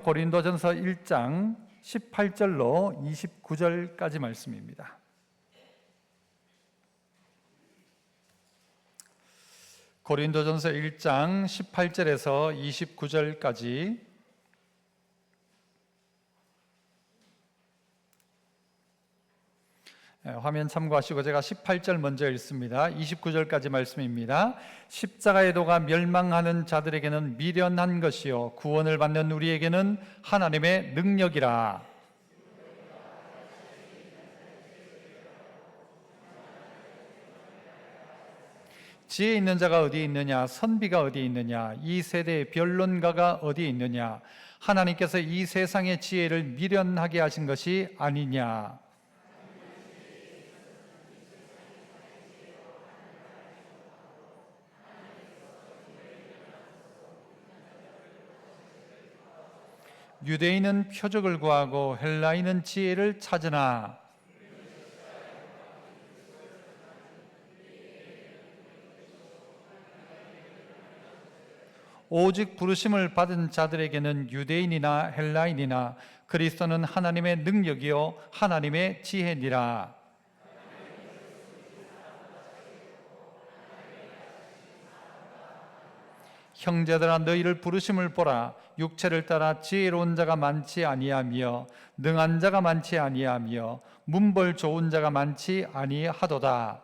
고린도전서 1장 18절로 29절까지 말씀입니다. 고린도전서 1장 18절에서 29절까지 화면 참고하시고 제가 18절 먼저 읽습니다. 29절까지 말씀입니다. 십자가의 도가 멸망하는 자들에게는 미련한 것이요 구원을 받는 우리에게는 하나님의 능력이라. 지혜 있는 자가 어디 있느냐? 선비가 어디 있느냐? 이 세대의 변론가가 어디 있느냐? 하나님께서 이 세상의 지혜를 미련하게 하신 것이 아니냐? 유대인은 표적을 구하고 헬라인은 지혜를 찾으나 오직 부르심을 받은 자들에게는 유대인이나 헬라인이나 그리스도는 하나님의 능력이요 하나님의 지혜니라. 형제들아 너희를 부르심을 보라. 육체를 따라 지혜로운 자가 많지 아니하며 능한 자가 많지 아니하며 문벌 좋은 자가 많지 아니하도다.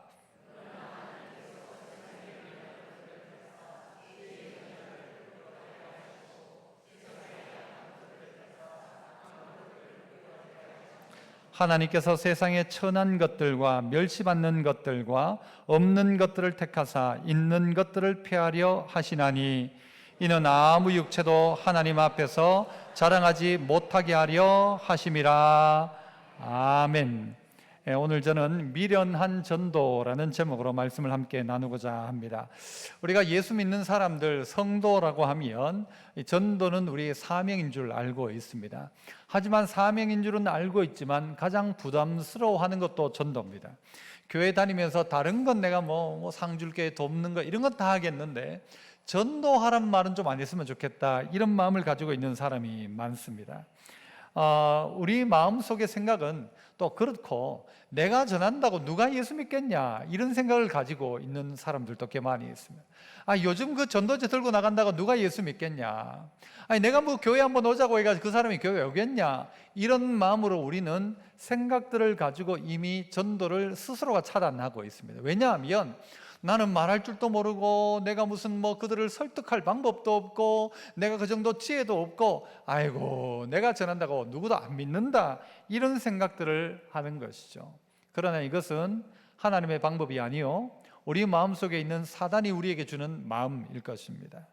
하나님께서 세상의 천한 것들과 멸시받는 것들과 없는 것들을 택하사 있는 것들을 폐하려 하시나니 이는 아무 육체도 하나님 앞에서 자랑하지 못하게 하려 하심이라. 아멘. 오늘 저는 미련한 전도라는 제목으로 말씀을 함께 나누고자 합니다. 우리가 예수 믿는 사람들, 성도라고 하면 전도는 우리의 사명인 줄 알고 있습니다. 하지만 사명인 줄은 알고 있지만 가장 부담스러워하는 것도 전도입니다. 교회 다니면서 다른 건 내가 상 줄게 돕는 거 이런 건 다 하겠는데 전도하란 말은 좀 안 했으면 좋겠다, 이런 마음을 가지고 있는 사람이 많습니다. 우리 마음속의 생각은 또 그렇고 내가 전한다고 누가 예수 믿겠냐 이런 생각을 가지고 있는 사람들도 꽤 많이 있습니다. 요즘 그 전도제 들고 나간다고 누가 예수 믿겠냐, 내가 교회 한번 오자고 해가지고 그 사람이 교회 오겠냐, 이런 마음으로 우리는 생각들을 가지고 이미 전도를 스스로가 차단하고 있습니다. 왜냐하면 나는 말할 줄도 모르고 내가 무슨 그들을 설득할 방법도 없고 내가 그 정도 지혜도 없고 아이고 내가 전한다고 누구도 안 믿는다, 이런 생각들을 하는 것이죠. 그러나 이것은 하나님의 방법이 아니요 우리 마음속에 있는 사단이 우리에게 주는 마음일 것입니다.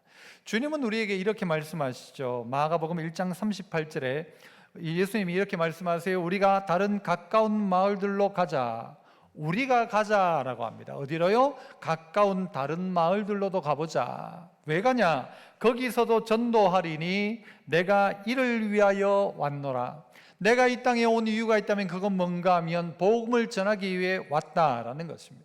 주님은 우리에게 이렇게 말씀하시죠. 마가복음 1장 38절에 예수님이 이렇게 말씀하세요. 우리가 다른 가까운 마을들로 가자. 우리가 가자라고 합니다. 어디로요? 가까운 다른 마을들로도 가보자. 왜 가냐? 거기서도 전도하리니 내가 이를 위하여 왔노라. 내가 이 땅에 온 이유가 있다면 그건 뭔가 하면 복음을 전하기 위해 왔다라는 것입니다.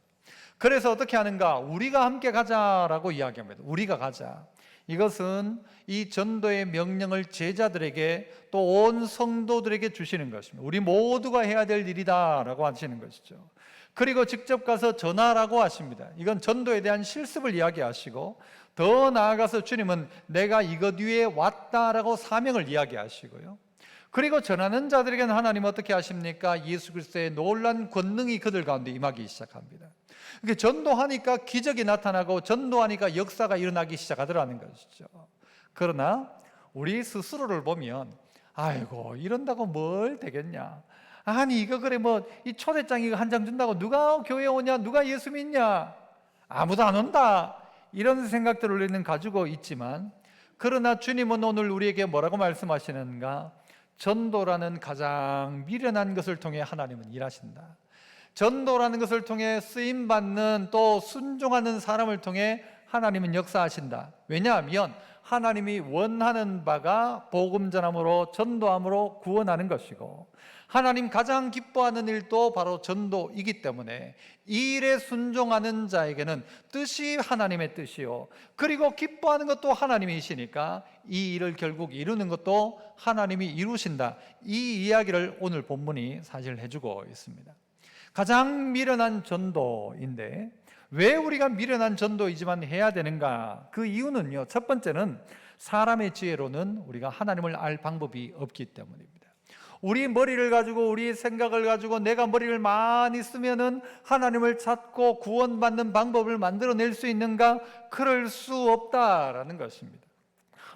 그래서 어떻게 하는가? 우리가 함께 가자라고 이야기합니다. 우리가 가자. 이것은 이 전도의 명령을 제자들에게 또 온 성도들에게 주시는 것입니다. 우리 모두가 해야 될 일이다라고 하시는 것이죠. 그리고 직접 가서 전하라고 하십니다. 이건 전도에 대한 실습을 이야기하시고 더 나아가서 주님은 내가 이것 위에 왔다라고 사명을 이야기하시고요. 그리고 전하는 자들에게는 하나님 어떻게 하십니까? 예수 그리스도의 놀라운 권능이 그들 가운데 임하기 시작합니다. 그러니까 전도하니까 기적이 나타나고 전도하니까 역사가 일어나기 시작하더라는 것이죠. 그러나 우리 스스로를 보면 아이고 이런다고 뭘 되겠냐, 이거 그래 이 초대장 이거 한 장 준다고 누가 교회 오냐, 누가 예수 믿냐, 아무도 안 온다, 이런 생각들을 우리는 가지고 있지만 그러나 주님은 오늘 우리에게 뭐라고 말씀하시는가? 전도라는 가장 미련한 것을 통해 하나님은 일하신다. 전도라는 것을 통해 쓰임받는 또 순종하는 사람을 통해 하나님은 역사하신다. 왜냐하면 하나님이 원하는 바가 복음 전함으로 전도함으로 구원하는 것이고, 하나님 가장 기뻐하는 일도 바로 전도이기 때문에 이 일에 순종하는 자에게는 뜻이 하나님의 뜻이요, 그리고 기뻐하는 것도 하나님이시니까 이 일을 결국 이루는 것도 하나님이 이루신다, 이 이야기를 오늘 본문이 사실 해주고 있습니다. 가장 미련한 전도인데 왜 우리가 미련한 전도이지만 해야 되는가? 그 이유는요, 첫 번째는 사람의 지혜로는 우리가 하나님을 알 방법이 없기 때문입니다. 우리 머리를 가지고, 우리 생각을 가지고 내가 머리를 많이 쓰면은 하나님을 찾고 구원받는 방법을 만들어낼 수 있는가? 그럴 수 없다라는 것입니다.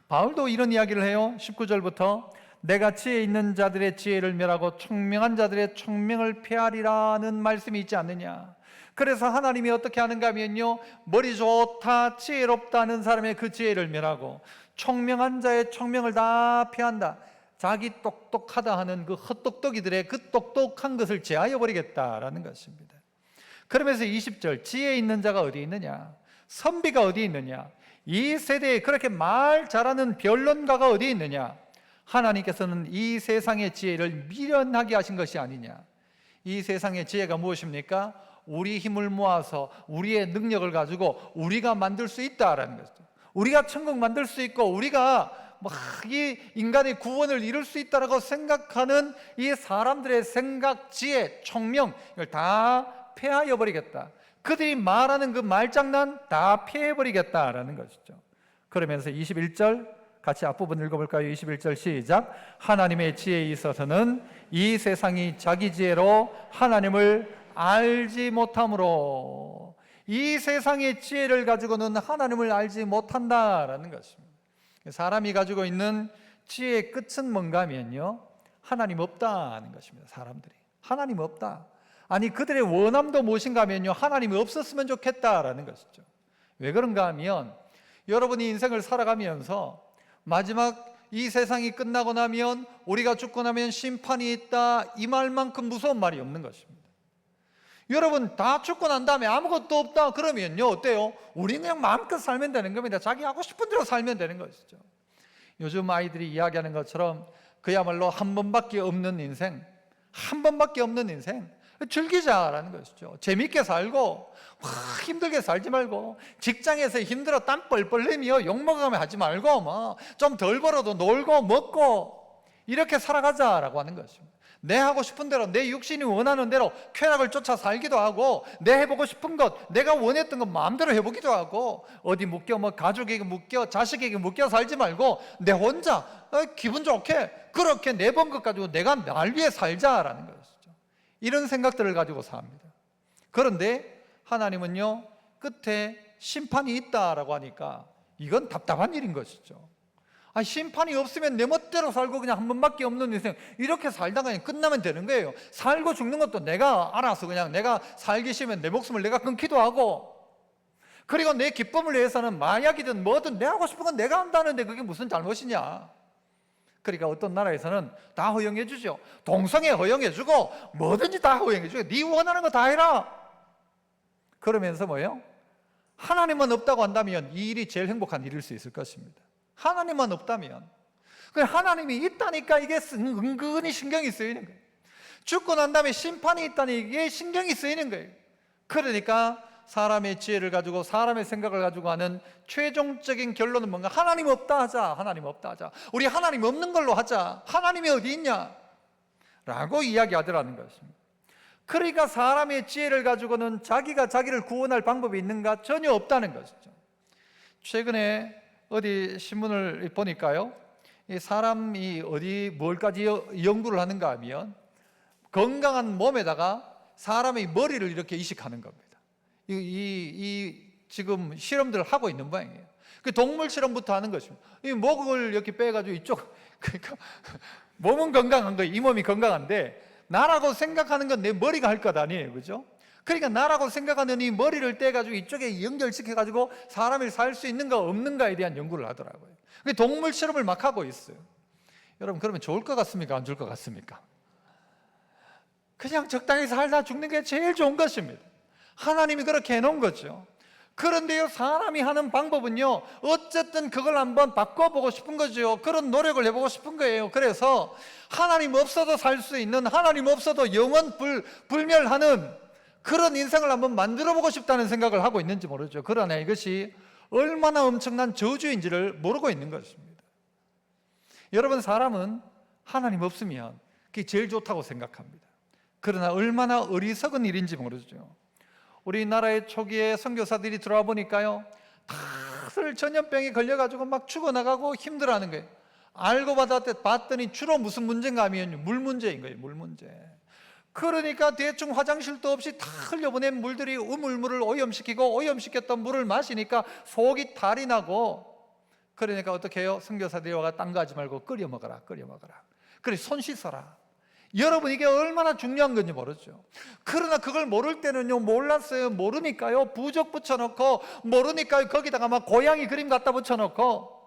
바울도 이런 이야기를 해요. 19절부터 내가 지혜 있는 자들의 지혜를 멸하고 총명한 자들의 총명을 폐하리라는 말씀이 있지 않느냐. 그래서 하나님이 어떻게 하는가 하면요, 머리 좋다, 지혜롭다는 사람의 그 지혜를 멸하고 총명한 자의 총명을 다 폐한다. 자기 똑똑하다 하는 그 헛똑똑이들의 그 똑똑한 것을 제하여 버리겠다라는 것입니다. 그러면서 20절, 지혜 있는 자가 어디 있느냐? 선비가 어디 있느냐? 이 세대에 그렇게 말 잘하는 변론가가 어디 있느냐? 하나님께서는 이 세상의 지혜를 미련하게 하신 것이 아니냐. 이 세상의 지혜가 무엇입니까? 우리 힘을 모아서 우리의 능력을 가지고 우리가 만들 수 있다라는 것이죠. 우리가 천국 만들 수 있고 우리가 이 인간의 구원을 이룰 수 있다라고 생각하는 이 사람들의 생각, 지혜, 총명, 이걸 다 폐하여 버리겠다. 그들이 말하는 그 말장난 다 폐해버리겠다라는 것이죠. 그러면서 21절 같이 앞부분 읽어볼까요? 21절 시작. 하나님의 지혜에 있어서는 이 세상이 자기 지혜로 하나님을 알지 못함으로, 이 세상의 지혜를 가지고는 하나님을 알지 못한다라는 것입니다. 사람이 가지고 있는 지혜의 끝은 뭔가 하면요, 하나님 없다는 것입니다. 사람들이 하나님 없다. 아니, 그들의 원함도 무엇인가 하면요, 하나님이 없었으면 좋겠다라는 것이죠. 왜 그런가 하면 여러분이 인생을 살아가면서 마지막 이 세상이 끝나고 나면, 우리가 죽고 나면 심판이 있다, 이 말만큼 무서운 말이 없는 것입니다. 여러분 다 죽고 난 다음에 아무것도 없다 그러면요, 어때요? 우리는 그냥 마음껏 살면 되는 겁니다. 자기 하고 싶은 대로 살면 되는 것이죠. 요즘 아이들이 이야기하는 것처럼 그야말로 한 번밖에 없는 인생, 한 번밖에 없는 인생 즐기자라는 것이죠. 재밌게 살고 힘들게 살지 말고, 직장에서 힘들어 땀 뻘뻘 내며 욕먹으면 하지 말고 좀 덜 벌어도 놀고 먹고 이렇게 살아가자라고 하는 것입니다. 내 하고 싶은 대로, 내 육신이 원하는 대로 쾌락을 쫓아 살기도 하고, 내 해보고 싶은 것, 내가 원했던 것 마음대로 해보기도 하고, 어디 묶여 가족에게 묶여 자식에게 묶여 살지 말고 내 혼자 기분 좋게 그렇게 내번 것 가지고 내가 날 위해 살자라는 것이죠. 이런 생각들을 가지고 삽니다. 그런데 하나님은요, 끝에 심판이 있다라고 하니까 이건 답답한 일인 것이죠. 심판이 없으면 내 멋대로 살고 그냥 한 번밖에 없는 인생 이렇게 살다가 그냥 끝나면 되는 거예요. 살고 죽는 것도 내가 알아서 그냥 내가 살기 싫으면 내 목숨을 내가 끊기도 하고, 그리고 내 기쁨을 위해서는 마약이든 뭐든 내 하고 싶은 건 내가 한다는데 그게 무슨 잘못이냐. 그러니까 어떤 나라에서는 다 허용해 주죠. 동성애 허용해 주고 뭐든지 다 허용해 주고 네 원하는 거 다 해라. 그러면서 뭐예요? 하나님만 없다고 한다면 이 일이 제일 행복한 일일 수 있을 것입니다. 하나님만 없다면. 하나님이 있다니까 이게 은근히 신경이 쓰이는 거예요. 죽고 난 다음에 심판이 있다니 이게 신경이 쓰이는 거예요. 그러니까 사람의 지혜를 가지고, 사람의 생각을 가지고 하는 최종적인 결론은 뭔가? 하나님 없다 하자. 하나님 없다 하자. 우리 하나님 없는 걸로 하자. 하나님이 어디 있냐? 라고 이야기하더라는 것입니다. 그러니까 사람의 지혜를 가지고는 자기가 자기를 구원할 방법이 있는가? 전혀 없다는 것이죠. 최근에 어디 신문을 보니까요, 이 사람이 어디 뭘까지 연구를 하는가 하면 건강한 몸에다가 사람의 머리를 이렇게 이식하는 겁니다. 지금 실험들을 하고 있는 모양이에요. 그 동물 실험부터 하는 것입니다. 이 목을 이렇게 빼가지고 이쪽, 그러니까 몸은 건강한 거예요. 이 몸이 건강한데 나라고 생각하는 건 내 머리가 할 것 아니에요, 그죠? 그러니까 나라고 생각하는 이 머리를 떼가지고 이쪽에 연결시켜가지고 사람이 살 수 있는가 없는가에 대한 연구를 하더라고요. 동물 실험을 막 하고 있어요. 여러분, 그러면 좋을 것 같습니까? 안 좋을 것 같습니까? 그냥 적당히 살다 죽는 게 제일 좋은 것입니다. 하나님이 그렇게 해놓은 거죠. 그런데요, 사람이 하는 방법은요, 어쨌든 그걸 한번 바꿔보고 싶은 거죠. 그런 노력을 해보고 싶은 거예요. 그래서 하나님 없어도 살 수 있는, 하나님 없어도 영원 불멸하는 그런 인생을 한번 만들어보고 싶다는 생각을 하고 있는지 모르죠. 그러나 이것이 얼마나 엄청난 저주인지를 모르고 있는 것입니다. 여러분, 사람은 하나님 없으면 그게 제일 좋다고 생각합니다. 그러나 얼마나 어리석은 일인지 모르죠. 우리나라의 초기에 선교사들이 들어와 보니까요, 다들 전염병에 걸려가지고 막 죽어나가고 힘들어하는 거예요. 알고 봤더니 주로 무슨 문제인가 하면 물 문제인 거예요. 물 문제. 그러니까 대충 화장실도 없이 다 흘려보낸 물들이 우물물을 오염시키고, 오염시켰던 물을 마시니까 속이 탈이 나고, 그러니까 어떻게 해요? 선교사들이 와가 딴 거 하지 말고 끓여 먹어라, 끓여 먹어라. 그래, 손 씻어라. 여러분, 이게 얼마나 중요한 건지 모르죠. 그러나 그걸 모를 때는요, 몰랐어요. 모르니까요, 부적 붙여놓고, 모르니까 거기다가 막 고양이 그림 갖다 붙여놓고.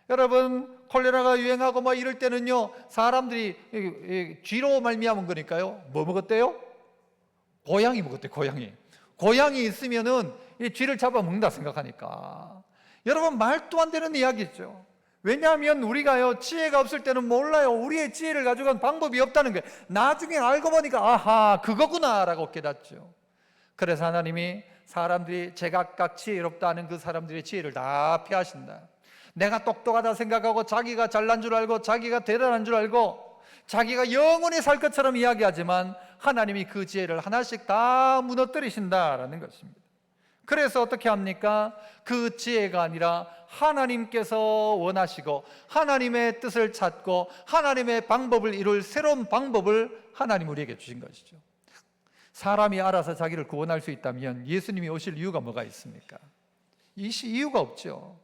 여러분, 콜레라가 유행하고 뭐 이럴 때는요, 사람들이 쥐로 말미암은 거니까요, 뭐 먹었대요? 고양이 먹었대요. 고양이 있으면은 이 쥐를 잡아먹는다 생각하니까. 여러분, 말도 안 되는 이야기죠. 왜냐하면 우리가요, 지혜가 없을 때는 몰라요. 우리의 지혜를 가지고는 방법이 없다는 거예요. 나중에 알고 보니까 아하, 그거구나 라고 깨닫죠. 그래서 하나님이 사람들이 제각각 지혜롭다 하는 그 사람들의 지혜를 다 피하신다. 내가 똑똑하다 생각하고, 자기가 잘난 줄 알고, 자기가 대단한 줄 알고, 자기가 영원히 살 것처럼 이야기하지만 하나님이 그 지혜를 하나씩 다 무너뜨리신다라는 것입니다. 그래서 어떻게 합니까? 그 지혜가 아니라 하나님께서 원하시고 하나님의 뜻을 찾고 하나님의 방법을 이룰 새로운 방법을 하나님 우리에게 주신 것이죠. 사람이 알아서 자기를 구원할 수 있다면 예수님이 오실 이유가 뭐가 있습니까? 이유가 없죠.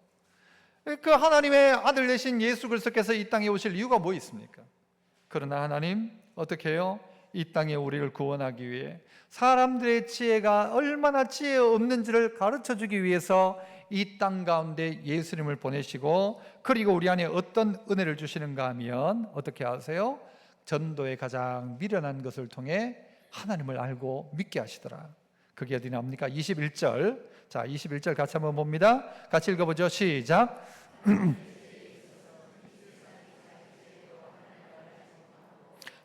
그 하나님의 아들 되신 예수 그리스도께서 이 땅에 오실 이유가 뭐 있습니까? 그러나 하나님 어떻게 해요? 이 땅에 우리를 구원하기 위해 사람들의 지혜가 얼마나 지혜 없는지를 가르쳐주기 위해서 이 땅 가운데 예수님을 보내시고, 그리고 우리 안에 어떤 은혜를 주시는가 하면 어떻게 아세요? 전도의 가장 미련한 것을 통해 하나님을 알고 믿게 하시더라. 그게 어디 나옵니까? 21절. 자, 21절 같이 한번 봅니다. 같이 읽어보죠. 시작.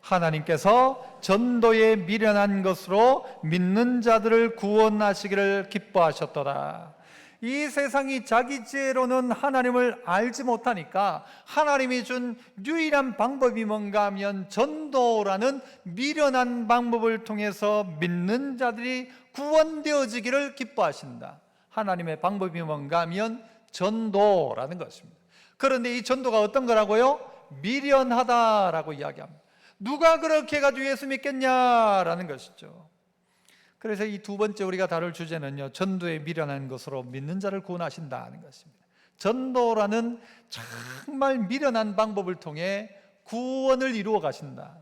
하나님께서 전도에 미련한 것으로 믿는 자들을 구원하시기를 기뻐하셨더라. 이 세상이 자기 지혜로는 하나님을 알지 못하니까 하나님이 준 유일한 방법이 뭔가 하면 전도라는 미련한 방법을 통해서 믿는 자들이 구원되어지기를 기뻐하신다. 하나님의 방법이 뭔가 하면 전도라는 것입니다. 그런데 이 전도가 어떤 거라고요? 미련하다라고 이야기합니다. 누가 그렇게 해가지고 예수 믿겠냐라는 것이죠. 그래서 이 두 번째 우리가 다룰 주제는요, 전도에 미련한 것으로 믿는 자를 구원하신다는 것입니다. 전도라는 정말 미련한 방법을 통해 구원을 이루어 가신다.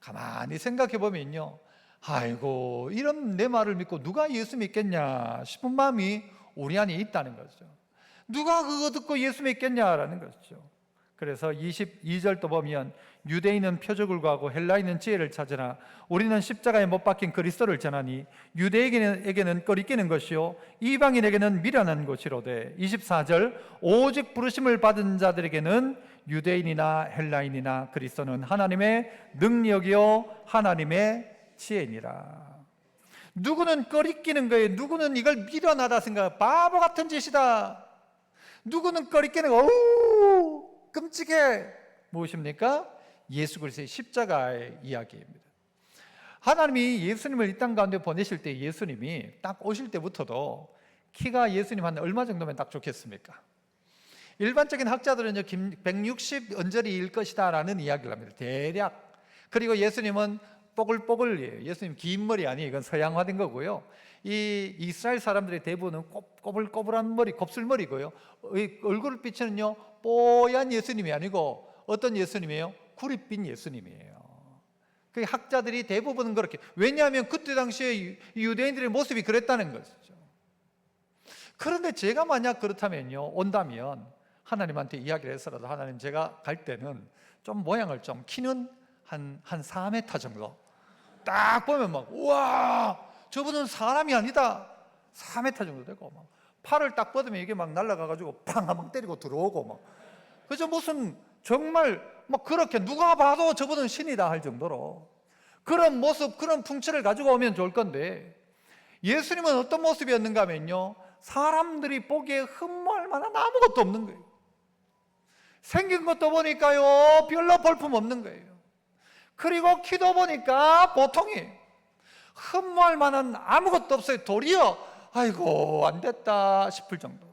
가만히 생각해 보면요, 아이고, 이런 내 말을 믿고 누가 예수 믿겠냐 싶은 마음이 우리 안에 있다는 거죠. 누가 그거 듣고 예수 믿겠냐라는 것이죠. 그래서 22절도 보면 유대인은 표적을 구하고 헬라인은 지혜를 찾으나 우리는 십자가에 못 박힌 그리스도를 전하니 유대인에게는 꺼리끼는 것이요 이방인에게는 미련한 것이로되, 24절 오직 부르심을 받은 자들에게는 유대인이나 헬라인이나 그리스도는 하나님의 능력이요 하나님의 지혜니라. 누구는 꺼리끼는 거예요. 누구는 이걸 미련하다 생각, 바보 같은 짓이다. 누구는 꺼리끼는 거, 어우 끔찍해. 무엇입니까? 예수 그리스도의 십자가의 이야기입니다. 하나님이 예수님을 이 땅 가운데 보내실 때 예수님이 딱 오실 때부터도 키가 예수님 한 얼마 정도면 딱 좋겠습니까? 일반적인 학자들은요 160 언저리일 것이다 라는 이야기를 합니다. 대략. 그리고 예수님은 뽀글뽀글이에요. 예수님 긴 머리 아니에요. 이건 서양화된 거고요. 이 이스라엘 사람들의 대부분은 꼬불꼬불한 머리, 곱슬머리고요. 얼굴을 비추는요 뽀얀 예수님이 아니고 어떤 예수님이에요? 구릿빛 예수님이에요. 그 학자들이 대부분은 그렇게, 왜냐하면 그때 당시에 유대인들의 모습이 그랬다는 것이죠. 그런데 제가 만약 그렇다면요, 온다면 하나님한테 이야기를 해서라도, 하나님 제가 갈 때는 좀 모양을 좀, 키는 한 4m 정도 딱 보면 막, 우와 저분은 사람이 아니다, 4m 정도 되고 막 팔을 딱 뻗으면 이게 막 날아가가지고 팡 한 방 때리고 들어오고 막 그저 무슨 정말 막 그렇게 누가 봐도 저분은 신이다 할 정도로 그런 모습, 그런 풍채를 가지고 오면 좋을 건데 예수님은 어떤 모습이었는가 하면요, 사람들이 보기에 흠모할 만한 아무것도 없는 거예요. 생긴 것도 보니까요 별로 볼품 없는 거예요. 그리고 키도 보니까 보통이에요. 흠모할 만한 아무것도 없어요. 도리어 아이고 안 됐다 싶을 정도.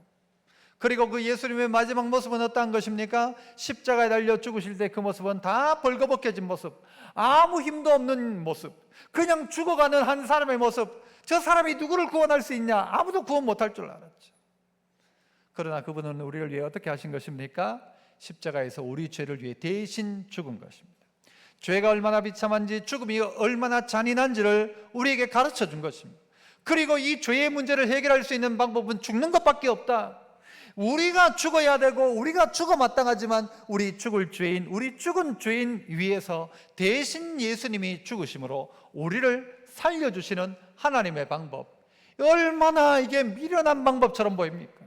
그리고 그 예수님의 마지막 모습은 어떠한 것입니까? 십자가에 달려 죽으실 때 그 모습은 다 벌거벗겨진 모습, 아무 힘도 없는 모습, 그냥 죽어가는 한 사람의 모습. 저 사람이 누구를 구원할 수 있냐? 아무도 구원 못할 줄 알았죠. 그러나 그분은 우리를 위해 어떻게 하신 것입니까? 십자가에서 우리 죄를 위해 대신 죽은 것입니다. 죄가 얼마나 비참한지, 죽음이 얼마나 잔인한지를 우리에게 가르쳐 준 것입니다. 그리고 이 죄의 문제를 해결할 수 있는 방법은 죽는 것밖에 없다. 우리가 죽어야 되고 우리가 죽어 마땅하지만 우리 죽을 죄인, 우리 죽은 죄인 위에서 대신 예수님이 죽으심으로 우리를 살려주시는 하나님의 방법, 얼마나 이게 미련한 방법처럼 보입니까?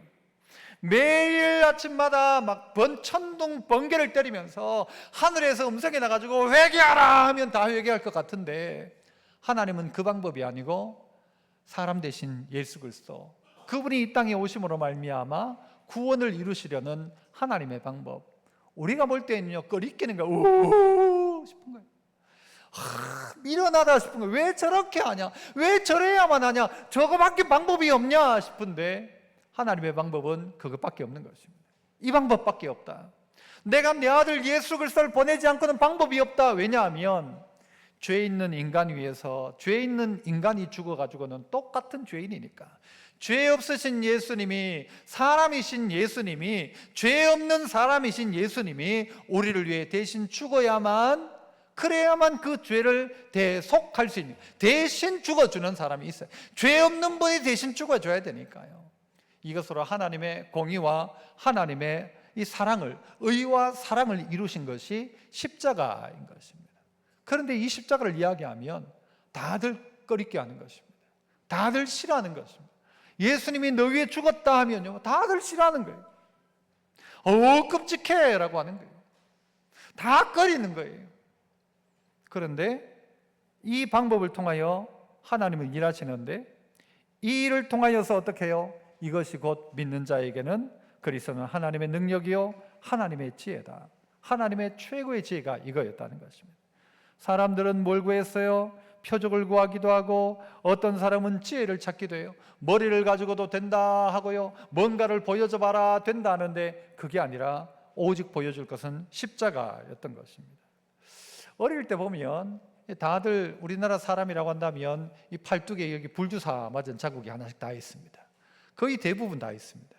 매일 아침마다 막 천둥 번개를 때리면서 하늘에서 음성이 나가지고 회개하라 하면 다 회개할 것 같은데, 하나님은 그 방법이 아니고 사람 대신 예수 그리스도, 그분이 이 땅에 오심으로 말미암아 구원을 이루시려는 하나님의 방법. 우리가 볼 때는요 꺼리끼는 거야. 오 싶은 거예요. 미련하다 싶은 거예요. 왜 저렇게 하냐, 왜 저래야만 하냐, 저거밖에 방법이 없냐 싶은데 하나님의 방법은 그것밖에 없는 것입니다. 이 방법밖에 없다. 내가 내 아들 예수 그리스도를 보내지 않고는 방법이 없다. 왜냐하면 죄 있는 인간 위해서 죄 있는 인간이 죽어가지고는 똑같은 죄인이니까. 죄 없으신 예수님이, 사람이신 예수님이, 죄 없는 사람이신 예수님이 우리를 위해 대신 죽어야만, 그래야만 그 죄를 대속할 수 있는, 대신 죽어주는 사람이 있어요. 죄 없는 분이 대신 죽어줘야 되니까요. 이것으로 하나님의 공의와 하나님의 이 사랑을, 의와 사랑을 이루신 것이 십자가인 것입니다. 그런데 이 십자가를 이야기하면 다들 꺼리게 하는 것입니다. 다들 싫어하는 것입니다. 예수님이 너 위해 죽었다 하면요 다들 싫어하는 거예요. 끔찍해 라고 하는 거예요. 다 꺼리는 거예요. 그런데 이 방법을 통하여 하나님은 일하시는데, 이 일을 통하여서 어떻게 해요? 이것이 곧 믿는 자에게는 그리스도는 하나님의 능력이요 하나님의 지혜다. 하나님의 최고의 지혜가 이거였다는 것입니다. 사람들은 뭘 구했어요? 표적을 구하기도 하고, 어떤 사람은 지혜를 찾기도 해요. 머리를 가지고도 된다 하고요, 뭔가를 보여줘 봐라 된다 하는데 그게 아니라 오직 보여줄 것은 십자가였던 것입니다. 어릴 때 보면 다들 우리나라 사람이라고 한다면 이 팔뚝에 여기 불주사 맞은 자국이 하나씩 다 있습니다. 거의 대부분 다 있습니다.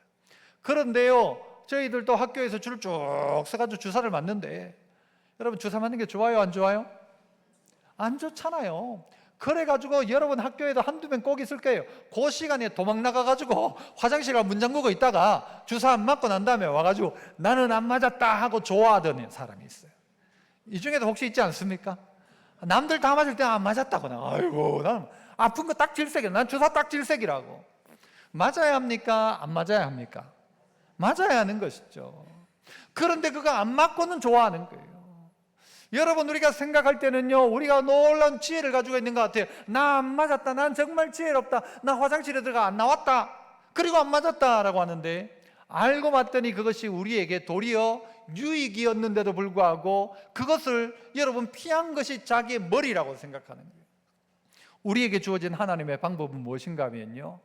그런데요 저희들도 학교에서 줄을 쭉 서가지고 주사를 맞는데, 여러분 주사 맞는 게 좋아요 안 좋아요? 안 좋잖아요. 그래가지고 여러분 학교에도 한두 명 꼭 있을 거예요. 그 시간에 도망 나가가지고 화장실 가 문 잠그고 있다가 주사 안 맞고 난 다음에 와가지고 나는 안 맞았다 하고 좋아하던 사람이 있어요. 이 중에도 혹시 있지 않습니까? 남들 다 맞을 때 안 맞았다거나, 아이고 나는 아픈 거 딱 질색이야, 난 주사 딱 질색이라고. 맞아야 합니까? 안 맞아야 합니까? 맞아야 하는 것이죠. 그런데 그거 안 맞고는 좋아하는 거예요. 여러분 우리가 생각할 때는요 우리가 놀라운 지혜를 가지고 있는 것 같아요. 나 안 맞았다, 난 정말 지혜롭다, 나 화장실에 들어가 안 나왔다, 그리고 안 맞았다 라고 하는데, 알고 봤더니 그것이 우리에게 도리어 유익이었는데도 불구하고 그것을 여러분 피한 것이 자기의 머리라고 생각하는 거예요. 우리에게 주어진 하나님의 방법은 무엇인가 하면요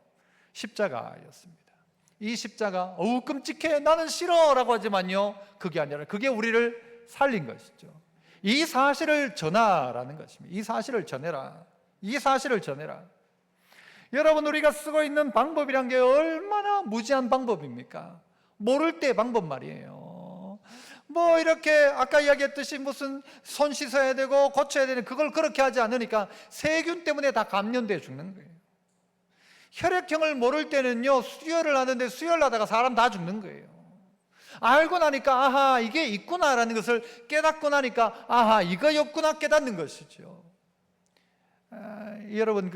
십자가였습니다. 이 십자가, 끔찍해 나는 싫어 라고 하지만요 그게 아니라 그게 우리를 살린 것이죠. 이 사실을 전하라는 것입니다. 이 사실을 전해라. 이 사실을 전해라. 여러분 우리가 쓰고 있는 방법이란 게 얼마나 무지한 방법입니까? 모를 때 방법 말이에요. 뭐 이렇게 아까 이야기했듯이 무슨 손 씻어야 되고 고쳐야 되는, 그걸 그렇게 하지 않으니까 세균 때문에 다 감염돼 죽는 거예요. 혈액형을 모를 때는요 수혈을 하는데 수혈을 하다가 사람 다 죽는 거예요. 알고 나니까 아하 이게 있구나라는 것을 깨닫고 나니까 아하 이거였구나 깨닫는 것이죠. 여러분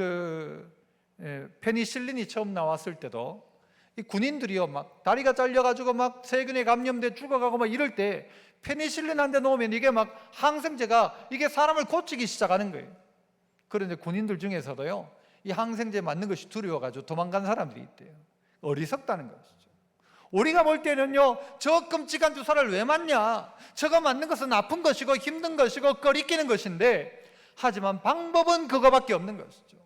페니실린이 처음 나왔을 때도 이 군인들이요 막 다리가 잘려가지고 막 세균에 감염돼 죽어가고 막 이럴 때 페니실린 한 대 놓으면 이게 막 항생제가 이게 사람을 고치기 시작하는 거예요. 그런데 군인들 중에서도요 이 항생제 맞는 것이 두려워가지고 도망간 사람들이 있대요. 어리석다는 것이죠. 우리가 볼 때는요 저 끔찍한 주사를 왜 맞냐, 저거 맞는 것은 아픈 것이고 힘든 것이고 꺼리끼는 것인데, 하지만 방법은 그거밖에 없는 것이죠.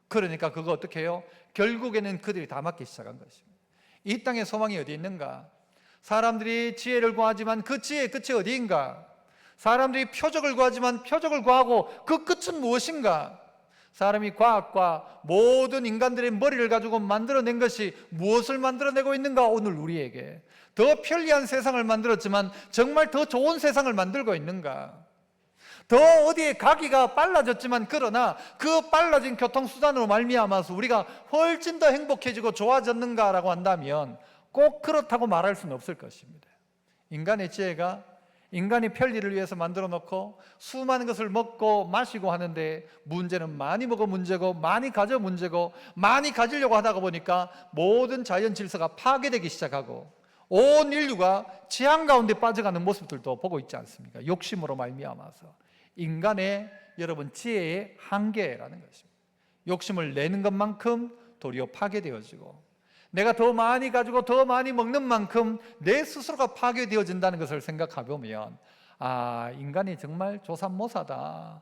그러니까 그거 어떻게 해요? 결국에는 그들이 다 맞기 시작한 것입니다. 이 땅에 소망이 어디 있는가? 사람들이 지혜를 구하지만 그 지혜의 끝이 어디인가? 사람들이 표적을 구하지만 표적을 구하고 그 끝은 무엇인가? 사람이 과학과 모든 인간들의 머리를 가지고 만들어낸 것이 무엇을 만들어내고 있는가? 오늘 우리에게 더 편리한 세상을 만들었지만 정말 더 좋은 세상을 만들고 있는가? 더 어디에 가기가 빨라졌지만 그러나 그 빨라진 교통수단으로 말미암아서 우리가 훨씬 더 행복해지고 좋아졌는가라고 한다면 꼭 그렇다고 말할 수는 없을 것입니다. 인간의 지혜가 인간의 편리를 위해서 만들어 놓고 수많은 것을 먹고 마시고 하는데, 문제는 많이 먹어 문제고 많이 가져 문제고, 많이 가지려고 하다가 보니까 모든 자연 질서가 파괴되기 시작하고 온 인류가 재앙 가운데 빠져가는 모습들도 보고 있지 않습니까? 욕심으로 말미암아서. 인간의 여러분 지혜의 한계라는 것입니다. 욕심을 내는 것만큼 도리어 파괴되어지고, 내가 더 많이 가지고 더 많이 먹는 만큼 내 스스로가 파괴되어진다는 것을 생각해보면, 아, 인간이 정말 조삼모사다.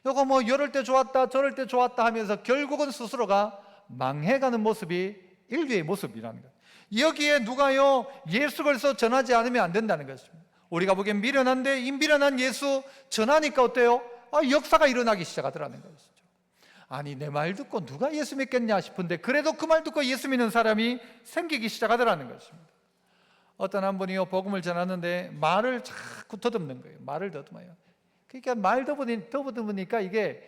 이거 뭐 이럴 때 좋았다 저럴 때 좋았다 하면서 결국은 스스로가 망해가는 모습이 인류의 모습이라는 것. 여기에 누가요 예수 그리스도 전하지 않으면 안 된다는 것입니다. 우리가 보기엔 미련한데 이 미련한 예수 전하니까 어때요? 역사가 일어나기 시작하더라는 것이죠. 아니, 내 말 듣고 누가 예수 믿겠냐 싶은데 그래도 그 말 듣고 예수 믿는 사람이 생기기 시작하더라는 것입니다. 어떤 한 분이요 복음을 전하는데 말을 자꾸 더듬는 거예요. 말을 더듬어요. 그러니까 말 더듬으니까 이게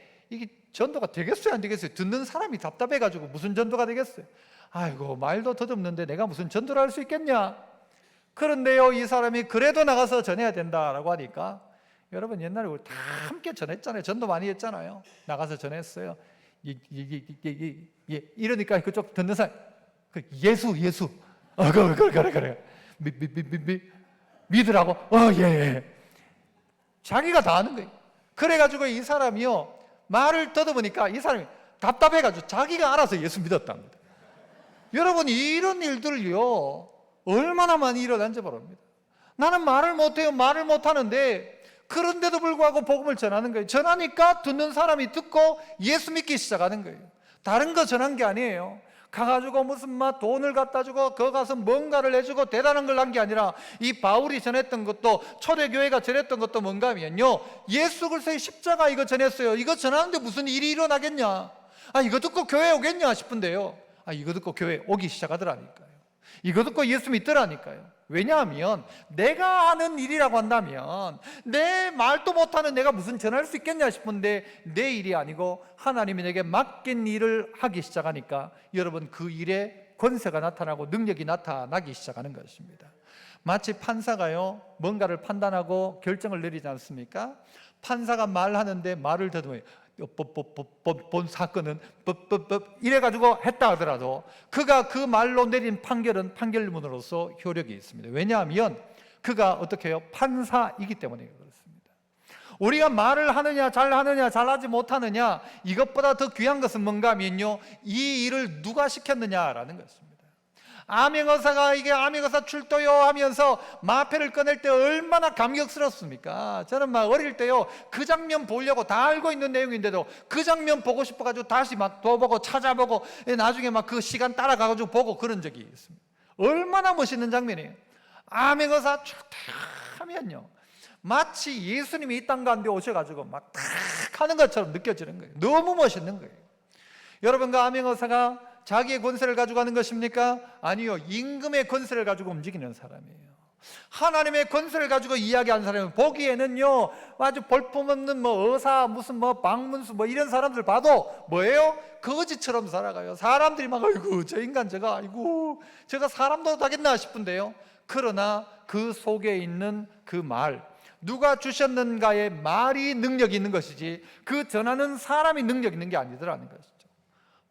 전도가 되겠어요 안 되겠어요? 듣는 사람이 답답해가지고 무슨 전도가 되겠어요? 아이고, 말도 더듬는데 내가 무슨 전도를 할 수 있겠냐? 그런데요 이 사람이 그래도 나가서 전해야 된다라고 하니까, 여러분 옛날에 우리 다 함께 전했잖아요. 전도 많이 했잖아요. 나가서 전했어요. 이러니까 그쪽 듣는 사람 예수 그래 믿으라고 예. 자기가 다 하는 거예요. 그래가지고 이 사람이요 말을 더듬으니까 이 사람이 답답해가지고 자기가 알아서 예수 믿었답니다. 여러분 이런 일들을요 얼마나 많이 일어난지 모릅니다. 나는 말을 못해요. 말을 못하는데 그런데도 불구하고 복음을 전하는 거예요. 전하니까 듣는 사람이 듣고 예수 믿기 시작하는 거예요. 다른 거 전한 게 아니에요. 가가지고 무슨 막 돈을 갖다 주고 거 가서 뭔가를 해주고 대단한 걸 한 게 아니라, 이 바울이 전했던 것도 초대교회가 전했던 것도 뭔가 하면요 예수 그리스도의 십자가 이거 전했어요. 이거 전하는데 무슨 일이 일어나겠냐? 이거 듣고 교회 오겠냐 싶은데요, 이거 듣고 교회 오기 시작하더라니까요. 이거 듣고 예수 믿더라니까요. 왜냐하면 내가 하는 일이라고 한다면 내 말도 못하는 내가 무슨 전할 수 있겠냐 싶은데, 내 일이 아니고 하나님이 내게 맡긴 일을 하기 시작하니까 여러분 그 일에 권세가 나타나고 능력이 나타나기 시작하는 것입니다. 마치 판사가요 뭔가를 판단하고 결정을 내리지 않습니까? 판사가 말하는데 말을 더듬어요. 본 사건은 이래가지고 했다 하더라도 그가 그 말로 내린 판결은 판결문으로서 효력이 있습니다. 왜냐하면 그가 어떻게 해요? 판사이기 때문에 그렇습니다. 우리가 말을 하느냐 잘하느냐 잘하지 못하느냐, 이것보다 더 귀한 것은 뭔가 하면요 이 일을 누가 시켰느냐라는 것입니다. 암행어사가 이게 암행어사 출도요 하면서 마패를 꺼낼 때 얼마나 감격스럽습니까? 저는 막 어릴 때요 그 장면 보려고 다 알고 있는 내용인데도 그 장면 보고 싶어가지고 다시 막 또 보고 찾아보고 나중에 막 그 시간 따라가가지고 보고 그런 적이 있습니다. 얼마나 멋있는 장면이에요. 암행어사 하면요 마치 예수님이 이 땅 가운데 오셔가지고 막 탁 하는 것처럼 느껴지는 거예요. 너무 멋있는 거예요. 여러분과 암행어사가 자기의 권세를 가지고 하는 것입니까? 아니요, 임금의 권세를 가지고 움직이는 사람이에요. 하나님의 권세를 가지고 이야기하는 사람은 보기에는요 아주 볼품없는 뭐 의사 무슨 뭐 박문수 뭐 이런 사람들 봐도 뭐예요? 거지처럼 살아가요. 사람들이 막 아이고 저 인간 저가 아이고 저가 사람도 하겠나 싶은데요, 그러나 그 속에 있는 그 말, 누가 주셨는가의 말이 능력이 있는 것이지 그 전하는 사람이 능력이 있는 게 아니더라는 것이죠.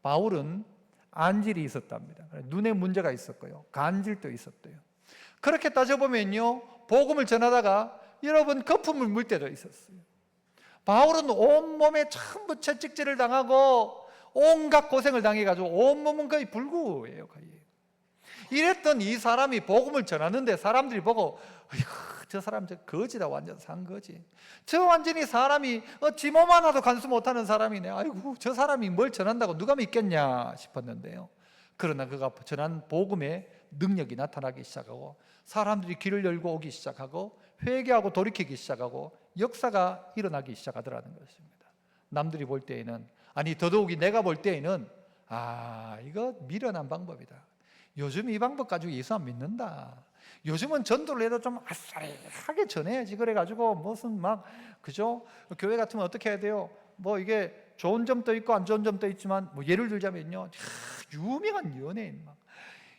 바울은 안질이 있었답니다. 눈에 문제가 있었고요, 간질도 있었대요. 그렇게 따져보면요, 복음을 전하다가 여러분 거품을 물 때도 있었어요. 바울은 온몸에 전부 채찍질을 당하고 온갖 고생을 당해가지고 온몸은 거의 불구예요, 거의. 이랬던 이 사람이 복음을 전하는데 사람들이 보고 저 사람 저 거지다, 완전 산거지. 저 완전히 사람이 지 몸 하나도 간수 못하는 사람이네. 아이고, 저 사람이 뭘 전한다고 누가 믿겠냐 싶었는데요. 그러나 그가 전한 복음의 능력이 나타나기 시작하고 사람들이 귀를 열고 오기 시작하고 회개하고 돌이키기 시작하고 역사가 일어나기 시작하더라는 것입니다. 남들이 볼 때에는, 아니 더더욱이 내가 볼 때에는 이거 미련한 방법이다. 요즘 이 방법 가지고 예수 안 믿는다. 요즘은 전도를 해도 좀 아싸리하게 전해야지. 그래가지고 무슨 막 그죠? 교회 같으면 어떻게 해야 돼요? 뭐 이게 좋은 점도 있고 안 좋은 점도 있지만 뭐 예를 들자면요, 유명한 연예인 막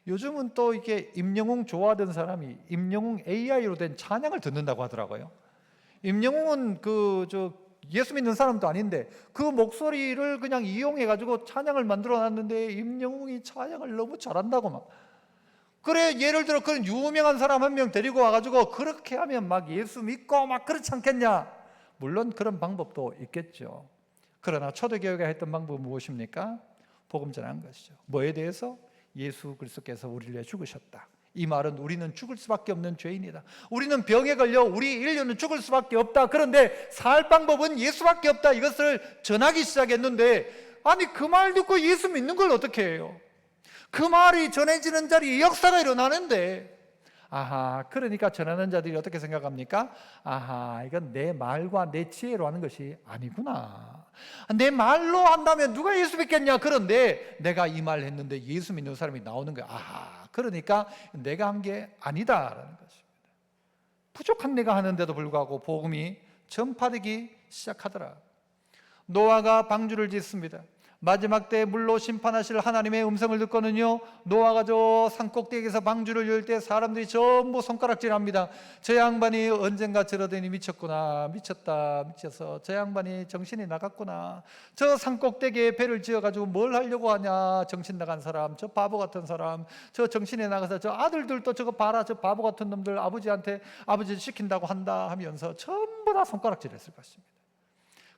요즘은 또 이게 임영웅 좋아하던 사람이 임영웅 AI로 된 찬양을 듣는다고 하더라고요. 임영웅은 예수 믿는 사람도 아닌데 그 목소리를 그냥 이용해가지고 찬양을 만들어 놨는데 임영웅이 찬양을 너무 잘한다고 막. 그래, 예를 들어 그런 유명한 사람 한 명 데리고 와가지고 그렇게 하면 막 예수 믿고 막 그렇지 않겠냐? 물론 그런 방법도 있겠죠. 그러나 초대교회가 했던 방법은 무엇입니까? 복음 전하는 것이죠. 뭐에 대해서? 예수 그리스도께서 우리를 위해 죽으셨다. 이 말은 우리는 죽을 수밖에 없는 죄인이다. 우리는 병에 걸려 우리 인류는 죽을 수밖에 없다. 그런데 살 방법은 예수밖에 없다. 이것을 전하기 시작했는데, 아니 그 말 듣고 예수 믿는 걸 어떻게 해요? 그 말이 전해지는 자리에 역사가 일어나는데, 그러니까 전하는 자들이 어떻게 생각합니까? 이건 내 말과 내 지혜로 하는 것이 아니구나. 내 말로 한다면 누가 예수 믿겠냐? 그런데 내가 이 말 했는데 예수 믿는 사람이 나오는 거야. 그러니까 내가 한 게 아니다라는 것입니다. 부족한 내가 하는데도 불구하고 복음이 전파되기 시작하더라. 노아가 방주를 짓습니다. 마지막 때 물로 심판하실 하나님의 음성을 듣고는요, 노아가 저 산꼭대기에서 방주를 열 때 사람들이 전부 손가락질합니다. 저 양반이 언젠가 저러더니 미쳤구나, 미쳐서 저 양반이 정신이 나갔구나, 저 산꼭대기에 배를 지어가지고 뭘 하려고 하냐, 정신 나간 사람, 저 바보 같은 사람, 저 정신이 나가서 저 아들들도 저거 봐라, 저 바보 같은 놈들 아버지한테 아버지 시킨다고 한다 하면서 전부 다 손가락질했을 것입니다.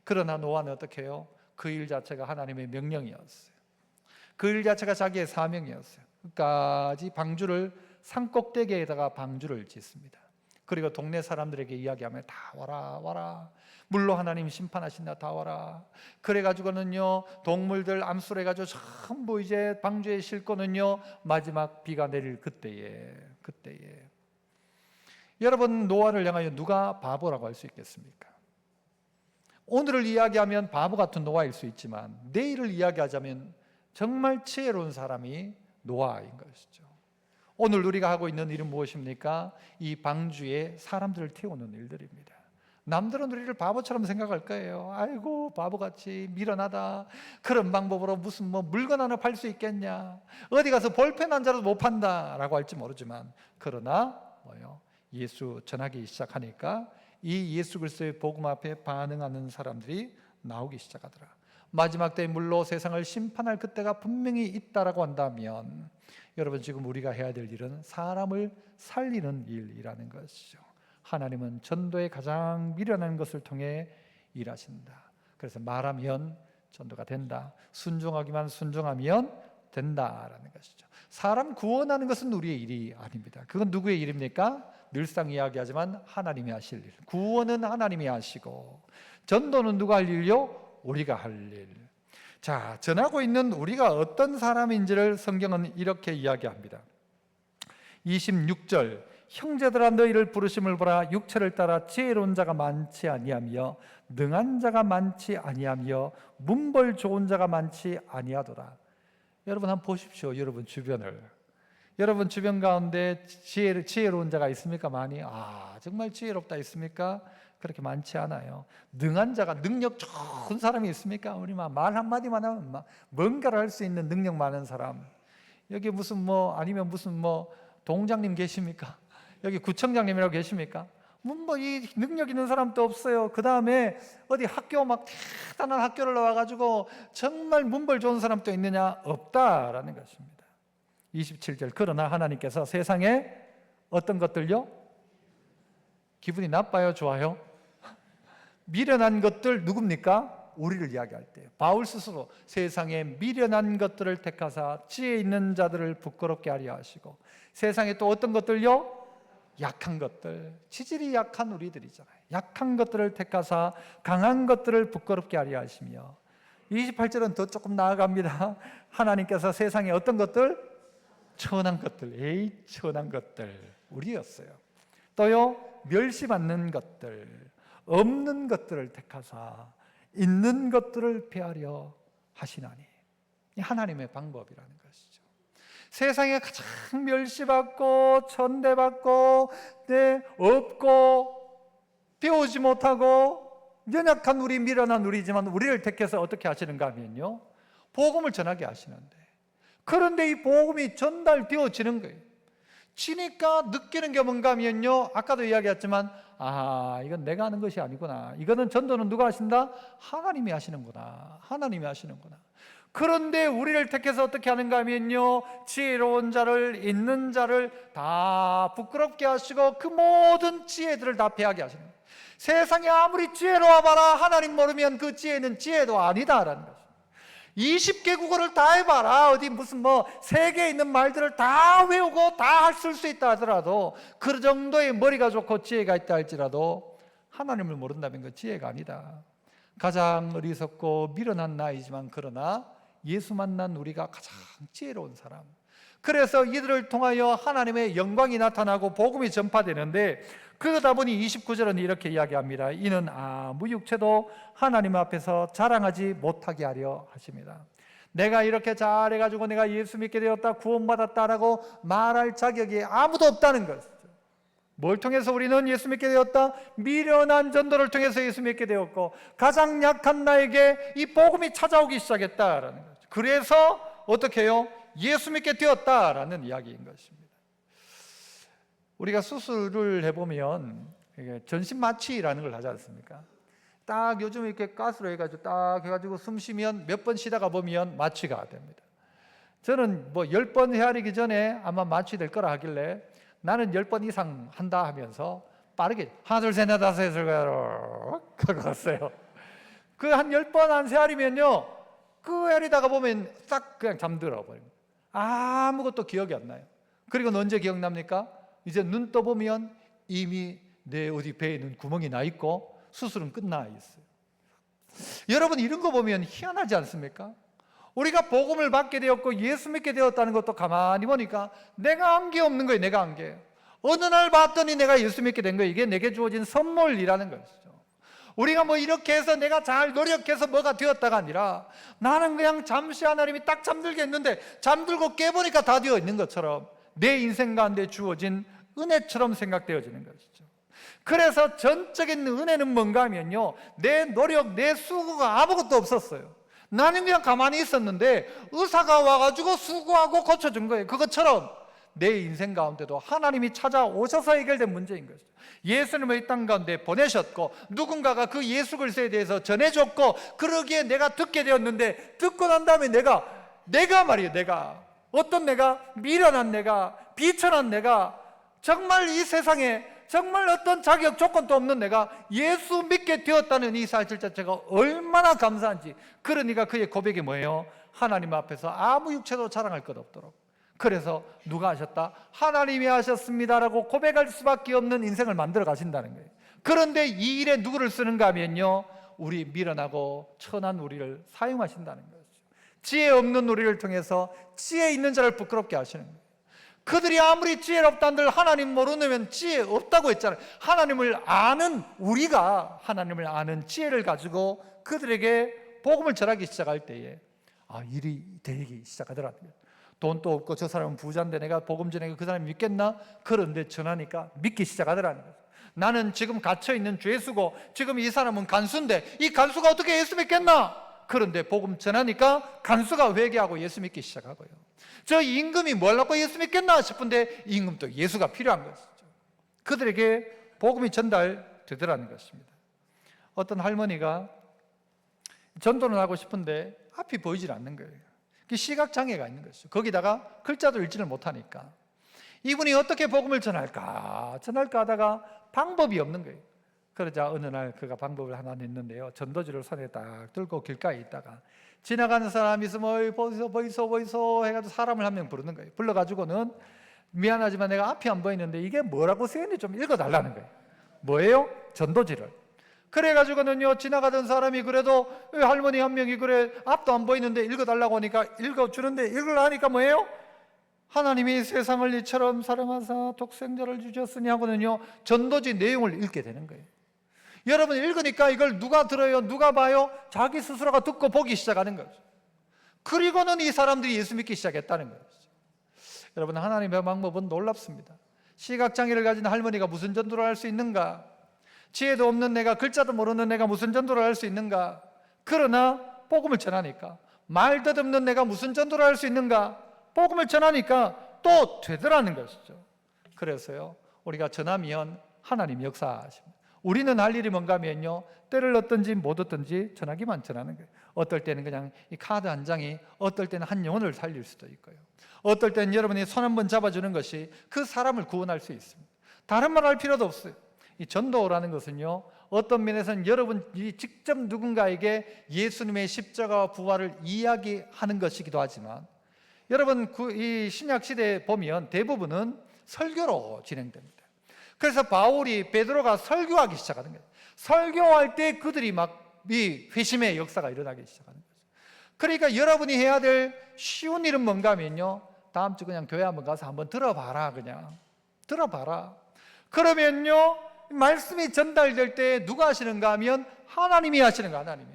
그러나 노아는 어떻게 해요? 그 일 자체가 하나님의 명령이었어요. 그 일 자체가 자기의 사명이었어요. 끝까지 방주를, 산꼭대기에다가 방주를 짓습니다. 그리고 동네 사람들에게 이야기하면 다 와라, 물로 하나님 심판하신다, 다 와라. 그래가지고는요, 동물들 암술해가지고 전부 이제 방주에 싣고는요, 마지막 비가 내릴 그때에 여러분, 노아를 향하여 누가 바보라고 할 수 있겠습니까? 오늘을 이야기하면 바보 같은 노아일 수 있지만 내일을 이야기하자면 정말 지혜로운 사람이 노아인 것이죠. 오늘 우리가 하고 있는 일은 무엇입니까? 이 방주에 사람들을 태우는 일들입니다. 남들은 우리를 바보처럼 생각할 거예요. 아이고 바보같이 미련하다, 그런 방법으로 무슨 물건 하나 팔 수 있겠냐, 어디 가서 볼펜 한 자라도 못 판다 라고 할지 모르지만, 그러나 예수 전하기 시작하니까 이 예수 그리스도의 복음 앞에 반응하는 사람들이 나오기 시작하더라. 마지막 때의 물로 세상을 심판할 그때가 분명히 있다라고 한다면, 여러분 지금 우리가 해야 될 일은 사람을 살리는 일이라는 것이죠. 하나님은 전도에 가장 미련한 것을 통해 일하신다. 그래서 말하면 전도가 된다, 순종하기만 순종하면 된다라는 것이죠. 사람 구원하는 것은 우리의 일이 아닙니다. 그건 누구의 일입니까? 늘상 이야기하지만 하나님이 하실 일. 구원은 하나님이 하시고 전도는 누가 할 일요? 우리가 할 일. 자, 전하고 있는 우리가 어떤 사람인지를 성경은 이렇게 이야기합니다. 26절, 형제들아 너희를 부르심을 보라. 육체를 따라 지혜로운 자가 많지 아니하며 능한 자가 많지 아니하며 문벌 좋은 자가 많지 아니하도다. 여러분 한번 보십시오. 여러분 주변을. 여러분 주변 가운데 지혜로운 자가 있습니까? 많이? 정말 지혜롭다 있습니까? 그렇게 많지 않아요. 능한 자가, 능력 좋은 사람이 있습니까? 우리 말 한마디만 하면 뭔가를 할 수 있는 능력 많은 사람. 여기 무슨 아니면 무슨 동장님 계십니까? 여기 구청장님이라고 계십니까? 이 능력 있는 사람도 없어요. 그 다음에 어디 학교 막 대단한 학교를 나와가지고 정말 문벌 좋은 사람도 있느냐? 없다라는 것입니다. 27절, 그러나 하나님께서 세상에 어떤 것들요? 기분이 나빠요? 좋아요? 미련한 것들 누굽니까? 우리를 이야기할 때 바울 스스로 세상에 미련한 것들을 택하사 지혜 있는 자들을 부끄럽게 하려 하시고, 세상에 또 어떤 것들요? 약한 것들, 지질이 약한 우리들이잖아요. 약한 것들을 택하사 강한 것들을 부끄럽게 하려 하시며, 28절은 더 조금 나아갑니다. 하나님께서 세상에 어떤 것들? 천한 것들, 천한 것들, 우리였어요. 또요, 멸시받는 것들, 없는 것들을 택하사 있는 것들을 폐하려 하시나니. 이 하나님의 방법이라는 것이죠. 세상에 가장 멸시받고 천대받고 없고 배우지 못하고 연약한 우리, 미련한 우리지만 우리를 택해서 어떻게 하시는가 하면요, 복음을 전하게 하시는데, 그런데 이 복음이 전달되어지는 거예요. 치니까 느끼는 게 뭔가 하면요, 아까도 이야기했지만 이건 내가 하는 것이 아니구나, 이거는 전도는 누가 하신다? 하나님이 하시는구나, 하나님이 하시는구나. 그런데 우리를 택해서 어떻게 하는가 하면요, 지혜로운 자를, 있는 자를 다 부끄럽게 하시고 그 모든 지혜들을 다 패하게 하시는 거예요. 세상에 아무리 지혜로워 봐라, 하나님 모르면 그 지혜는 지혜도 아니다라는 거죠. 20개 국어를 다 해봐라, 어디 무슨 세계에 있는 말들을 다 외우고 다 쓸 수 있다 하더라도, 그 정도의 머리가 좋고 지혜가 있다 할지라도 하나님을 모른다면 그 지혜가 아니다. 가장 어리석고 미련한 나이지만 그러나 예수 만난 우리가 가장 지혜로운 사람. 그래서 이들을 통하여 하나님의 영광이 나타나고 복음이 전파되는데, 그러다 보니 29절은 이렇게 이야기합니다. 이는 아무 육체도 하나님 앞에서 자랑하지 못하게 하려 하십니다. 내가 이렇게 잘해가지고 내가 예수 믿게 되었다, 구원받았다라고 말할 자격이 아무도 없다는 것이죠. 뭘 통해서 우리는 예수 믿게 되었다? 미련한 전도를 통해서 예수 믿게 되었고, 가장 약한 나에게 이 복음이 찾아오기 시작했다라는 거죠. 그래서 어떻게 해요? 예수 믿게 되었다라는 이야기인 것입니다. 우리가 수술을 해보면 전신 마취라는 걸 하지 않습니까? 딱 요즘 이렇게 가스로 해가지고 딱 해가지고 숨 쉬면 몇 번 쉬다가 보면 마취가 됩니다. 저는 10번 헤아리기 전에 아마 마취될 거라 하길래 나는 10번 이상 한다 하면서 빠르게 하나 둘 셋 넷 다섯 여섯 하고 갔어요. 그 한 10번 안 헤아리면요, 그 헤아리다가 보면 싹 그냥 잠들어 버립니다. 아무것도 기억이 안 나요. 그리고 언제 기억납니까? 이제 눈 떠보면 이미 내 어디 배에 있는 구멍이 나 있고 수술은 끝나 있어요. 여러분, 이런 거 보면 희한하지 않습니까? 우리가 복음을 받게 되었고 예수 믿게 되었다는 것도 가만히 보니까 내가 한 게 없는 거예요. 내가 한 게. 어느 날 봤더니 내가 예수 믿게 된 거예요. 이게 내게 주어진 선물이라는 것이죠. 우리가 이렇게 해서 내가 잘 노력해서 뭐가 되었다가 아니라, 나는 그냥 잠시 하나님이 딱 잠들게 했는데 잠들고 깨보니까 다 되어 있는 것처럼 내 인생 가운데 주어진 은혜처럼 생각되어지는 것이죠. 그래서 전적인 은혜는 뭔가 하면요, 내 노력, 내 수고가 아무것도 없었어요. 나는 그냥 가만히 있었는데 의사가 와가지고 수고하고 고쳐준 거예요. 그것처럼 내 인생 가운데도 하나님이 찾아오셔서 해결된 문제인 것이죠. 예수님을 이 땅 가운데 보내셨고 누군가가 그 예수 그리스도에 대해서 전해줬고, 그러기에 내가 듣게 되었는데, 듣고 난 다음에 내가 말이에요. 어떤 내가, 미련한 내가, 비천한 내가, 정말 이 세상에 정말 어떤 자격 조건도 없는 내가 예수 믿게 되었다는 이 사실 자체가 얼마나 감사한지. 그러니까 그의 고백이 뭐예요? 하나님 앞에서 아무 육체도 자랑할 것 없도록. 그래서 누가 하셨다? 하나님이 하셨습니다라고 고백할 수밖에 없는 인생을 만들어 가신다는 거예요. 그런데 이 일에 누구를 쓰는가 하면요, 우리 미련하고 천한 우리를 사용하신다는 거죠. 지혜 없는 우리를 통해서 지혜 있는 자를 부끄럽게 하시는 거예요. 그들이 아무리 지혜롭다는들 하나님 모르면 지혜 없다고 했잖아요. 하나님을 아는 우리가 하나님을 아는 지혜를 가지고 그들에게 복음을 전하기 시작할 때에 일이 되기 시작하더라. 돈도 없고 저 사람은 부자인데 내가 복음 전하니까 그 사람이 믿겠나? 그런데 전하니까 믿기 시작하더라는 거죠. 나는 지금 갇혀있는 죄수고 지금 이 사람은 간수인데 이 간수가 어떻게 예수 믿겠나? 그런데 복음 전하니까 간수가 회개하고 예수 믿기 시작하고요. 저 임금이 뭘 갖고 예수 믿겠나 싶은데 임금도 예수가 필요한 것이죠. 그들에게 복음이 전달되더라는 것입니다. 어떤 할머니가 전도는 하고 싶은데 앞이 보이질 않는 거예요. 시각장애가 있는 것이죠. 거기다가 글자도 읽지를 못하니까 이분이 어떻게 복음을 전할까 하다가 방법이 없는 거예요. 그러자 어느 날 그가 방법을 하나 냈는데요, 전도지를 손에 딱 들고 길가에 있다가 지나가는 사람이 있으면 보이소 해가지고 사람을 한 명 부르는 거예요. 불러가지고는 미안하지만 내가 앞이 안 보이는데 이게 뭐라고 쓰였는지 좀 읽어달라는 거예요. 뭐예요? 전도지를. 그래가지고는요, 지나가던 사람이 그래도 할머니 한 명이 그래 앞도 안 보이는데 읽어달라고 하니까 읽어주는데, 읽으려니까 뭐예요? 하나님이 세상을 이처럼 사랑하사 독생자를 주셨으니 하고는요, 전도지 내용을 읽게 되는 거예요. 여러분, 읽으니까 이걸 누가 들어요? 누가 봐요? 자기 스스로가 듣고 보기 시작하는 거죠. 그리고는 이 사람들이 예수 믿기 시작했다는 거죠. 여러분, 하나님의 방법은 놀랍습니다. 시각장애를 가진 할머니가 무슨 전도를 할 수 있는가? 지혜도 없는 내가, 글자도 모르는 내가 무슨 전도를 할 수 있는가? 그러나 복음을 전하니까. 말 더듬는 내가 무슨 전도를 할 수 있는가? 복음을 전하니까 또 되더라는 것이죠. 그래서요, 우리가 전하면 하나님 역사하십니다. 우리는 할 일이 뭔가 하면요, 때를 얻든지 못 얻든지 전하기만 전하는 거예요. 어떨 때는 그냥 이 카드 한 장이 어떨 때는 한 영혼을 살릴 수도 있고요, 어떨 때는 여러분이 손 한번 잡아주는 것이 그 사람을 구원할 수 있습니다. 다른 말 할 필요도 없어요. 이 전도라는 것은요, 어떤 면에서는 여러분이 직접 누군가에게 예수님의 십자가와 부활을 이야기하는 것이기도 하지만, 여러분 이 신약 시대에 보면 대부분은 설교로 진행됩니다. 그래서 베드로가 설교하기 시작하는 거예요. 설교할 때 그들이 막 이 회심의 역사가 일어나기 시작하는 거죠. 그러니까 여러분이 해야 될 쉬운 일은 뭔가 하면요, 다음 주 그냥 교회 한번 가서 한번 들어봐라. 그냥 들어봐라. 그러면요, 말씀이 전달될 때 누가 하시는가 하면 하나님이 하시는 거예요. 하나님이.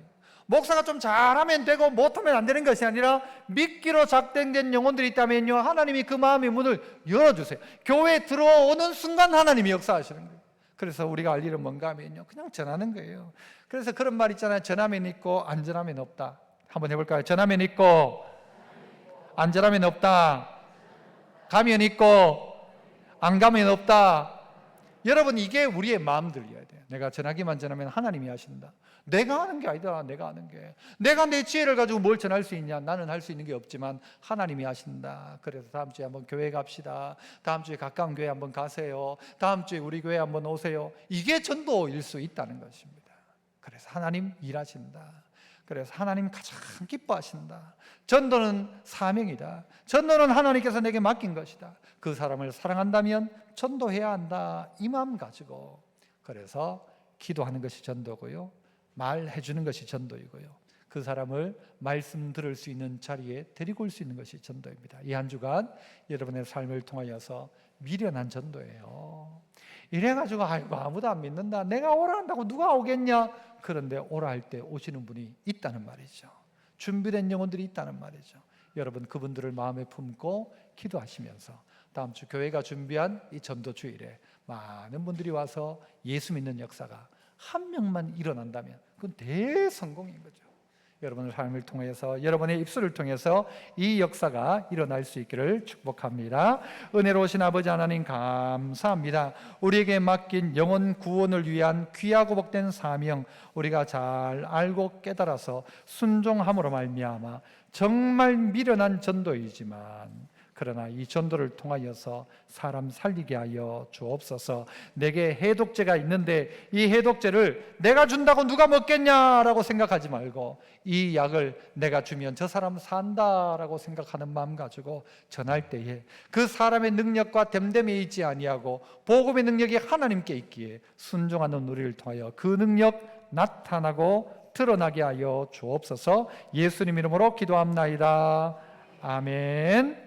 목사가 좀 잘하면 되고 못하면 안 되는 것이 아니라 믿기로 작정된 영혼들이 있다면요, 하나님이 그 마음의 문을 열어주세요. 교회에 들어오는 순간 하나님이 역사하시는 거예요. 그래서 우리가 할 일은 뭔가 하면요, 그냥 전하는 거예요. 그래서 그런 말 있잖아요. 전하면 있고 안 전하면 없다. 한번 해볼까요? 전하면 있고 안 전하면 없다. 가면 있고 안 가면 없다. 여러분, 이게 우리의 마음들이어야 돼요. 내가 전하기만 전하면 하나님이 하신다. 내가 하는 게 아니다. 내가 하는 게. 내가 내 지혜를 가지고 뭘 전할 수 있냐? 나는 할 수 있는 게 없지만 하나님이 하신다. 그래서 다음 주에 한번 교회 갑시다. 다음 주에 가까운 교회 한번 가세요. 다음 주에 우리 교회 한번 오세요. 이게 전도일 수 있다는 것입니다. 그래서 하나님 일하신다. 그래서 하나님 가장 기뻐하신다. 전도는 사명이다. 전도는 하나님께서 내게 맡긴 것이다. 그 사람을 사랑한다면 전도해야 한다. 이 마음 가지고, 그래서 기도하는 것이 전도고요, 말해주는 것이 전도이고요, 그 사람을 말씀 들을 수 있는 자리에 데리고 올 수 있는 것이 전도입니다. 이 한 주간 여러분의 삶을 통하여서 미련한 전도예요. 이래가지고 아이고 아무도 안 믿는다, 내가 오라 한다고 누가 오겠냐? 그런데 오라 할 때 오시는 분이 있다는 말이죠. 준비된 영혼들이 있다는 말이죠. 여러분, 그분들을 마음에 품고 기도하시면서 다음 주 교회가 준비한 이 전도 주일에 많은 분들이 와서 예수 믿는 역사가 한 명만 일어난다면 그건 대성공인 거죠. 여러분의 삶을 통해서, 여러분의 입술을 통해서 이 역사가 일어날 수 있기를 축복합니다. 은혜로우신 아버지 하나님, 감사합니다. 우리에게 맡긴 영혼 구원을 위한 귀하고 복된 사명, 우리가 잘 알고 깨달아서 순종함으로 말미암아 정말 미련한 전도이지만, 그러나 이 전도를 통하여서 사람 살리게 하여 주옵소서. 내게 해독제가 있는데 이 해독제를 내가 준다고 누가 먹겠냐라고 생각하지 말고, 이 약을 내가 주면 저 사람 산다라고 생각하는 마음 가지고 전할 때에 그 사람의 능력과 됨됨이 있지 아니하고 복음의 능력이 하나님께 있기에 순종하는 우리를 통하여 그 능력 나타나고 드러나게 하여 주옵소서. 예수님 이름으로 기도합나이다. 아멘.